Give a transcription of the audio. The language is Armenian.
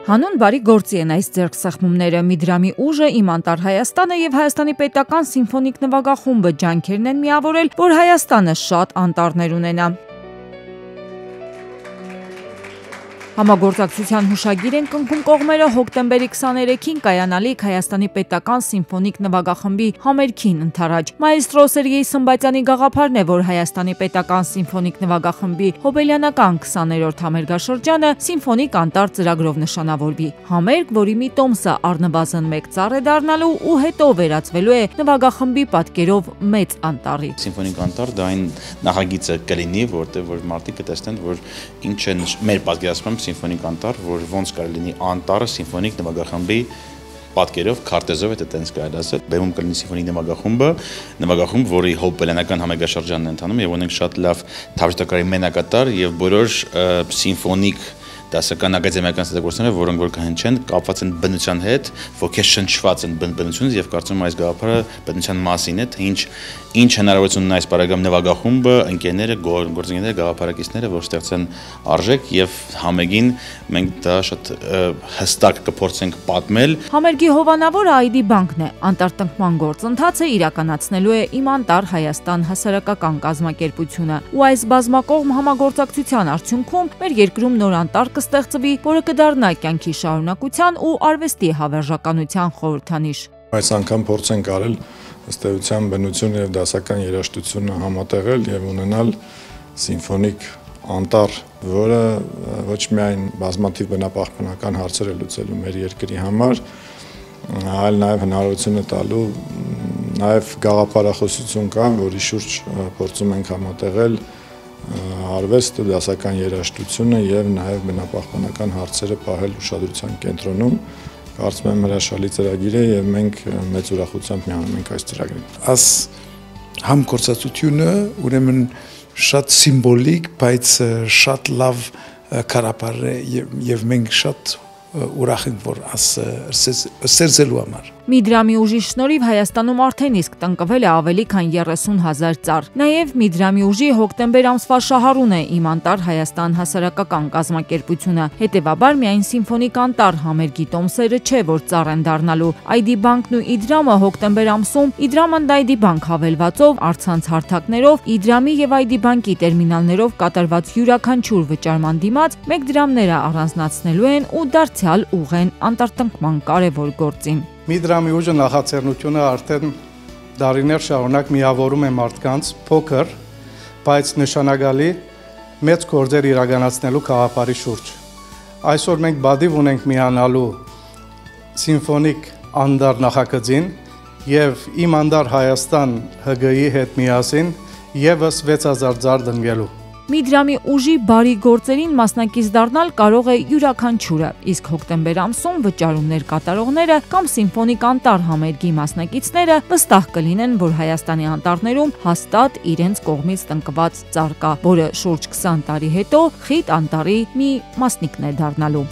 Հանուն բարի գործի են այս ձեռքսեղմումները։ Միդրամի ուժը, Իմ անտառ Հայաստանը եւ Հայաստանի պետական սիմֆոնիկ նվագախումբը ջանքերն են միավորել, որ Հայաստանը շատ անտառներ ունենա։ Համագործակցության հուշագիր են կնքում կողմերը հոկտեմբերի 23-ին կայանալիք Հայաստանի պետական սիմֆոնիկ նվագախմբի համերգին ընթരാճ։ Մայստրո Սերգեյ Սմբատյանի գաղափարն է, որ Հայաստանի պետական սիմֆոնիկ նվագախմբի հոբելյանական 20-րդ համերգաշրջանը սիմֆոնիկ անտառ ծրագրով նշանավորվի։ Համերգ, որի մի տոմսը առնվազն 1 ծառ է դառնալու ու հետո վերածվելու է նվագախմբի պատկերով մեծ անտառի։ Սիմֆոնիկ անտառ դա այն նախագիծը կլինի, որտեղ որ մարդիկ կտեսնեն, որ ինչ է մեր պատկերացմամբ սիմֆոնիկ անտառ, որ ոնց կարելի լինի անտառը սիմֆոնիկ նվագախմբի պատկերով, քարտեզով է տենց կարելի ասել։ Բեմում կլինի սիմֆոնիկ նվագախումբ, որի հոբելյանական համերգաշրջանն է ընթանում եւ ունենք շատ լավ թավջութակարի մենակատար եւ բոլոր սիմֆոնիկ դասական ակադեմիական ստեղծագործները, որոնք որ կհնչեն, կապված են բնության հետ, ոգեշնչված են բնությունից եւ կարծում եմ այս գաղափարը բնության մասին է, թե ինչ հնարավորություն ունի այս բարեկամ նվագախումբը, ընկերները, գործընկերները, գաղափարակիցները, որ ստեղծեն արժեք եւ համեգին մենք դա շատ հստակ կփորձենք պատմել։ Համերգի հովանավորը ID բանկն է։ Անտառտնկման գործընթացը իրականացնելու է Իմ անտառ Հայաստան հասարակական կազմակերպությունը։ Ու այս բազմակողմ համագործակցության արդյունքում մեր երկրում նոր անտառ կստեղծվի, որը կդառնա կյանքի շարունակության ու արվեստի հավերժականության խորհրդանիշ։ Այս անգամ փորձ ենք արել ըստ էության բնությունը եւ դասական երաժշտությունը համատեղել եւ ունենալ սիմֆոնիկ անտառ, որը ոչ միայն բազմաթիվ բնապահպանական հարցեր է լուծելու մեր երկրի համար, այլ նաեւ հնարավորություն է տալու նաեւ գաղափարախոսություն կա, որի շուրջ փորձում ենք համատեղել արվեստը, դասական երաժշտությունը եւ նաեւ բնապահպանական հարցերը պահել ուշադրության կենտրոնում։ Կարծում եմ հրաշալի ծրագիր է եւ մենք մեծ ուրախությամբ միանում ենք այս ծրագրին։ Այս համագործակցությունը ուրեմն շատ սիմվոլիկ, բայց շատ լավ կարապար է եւ մենք շատ ուրախ ենք, որ ստեղծելու համար։ Միդրամի ուժի շնորհիվ Հայաստանում արդեն իսկ տնկվել է ավելի քան 30,000 ծառ։ Նաև Միդրամի ուժի հոկտեմբեր ամսվա շահառուն է Իմ անտառ Հայաստան հասարակական կազմակերպությունը։ Հետևաբար միայն սիմֆոնիկ անտառ համերգի տոմսերը չէ, որ ծառ են դառնալու։ ID բանկն ու Իդրամը հոկտեմբեր ամսում Իդրամ and ID բանկ հավելվածով, առցանց հարթակներով, Իդրամի եւ ID բանկի տերմինալներով կատարված յուրաքանչյուր վճարման դիմաց 1 դրամները առանձնացնելու են ու դարձյալ ուղղեն անտառտնկման կարևոր գործին։ Միդրամի ուժը նախաձեռնությունը արդեն դարիներ շարունակ միավորում է մարդկանց փոքր, բայց նշանակալի մեծ գործեր իրականացնելու գաղափարի շուրջ։ Այսօր մենք բադիվ ունենք միանալու սիմֆոնիկ անտառ նախագծին եւ Իմ անտառ Հայաստան ՀԳ-ի հետ միասին եւս 6000 ծառ դնգելու։ Միդրամի ուժի բարի գործերին մասնակից դառնալ կարող է յուրաքանչյուրը, իսկ հոկտեմբեր ամսում վճարումներ կատարողները կամ սիմֆոնիկ անտառ համերգի մասնակիցները վստահ կլինեն, որ Հայաստանի անտառներում հաստատ իրենց կողմից տնկված ծառ կա, որը շուրջ 20 տարի հետո խիտ անտառի մի մասնիկն է դառնալու։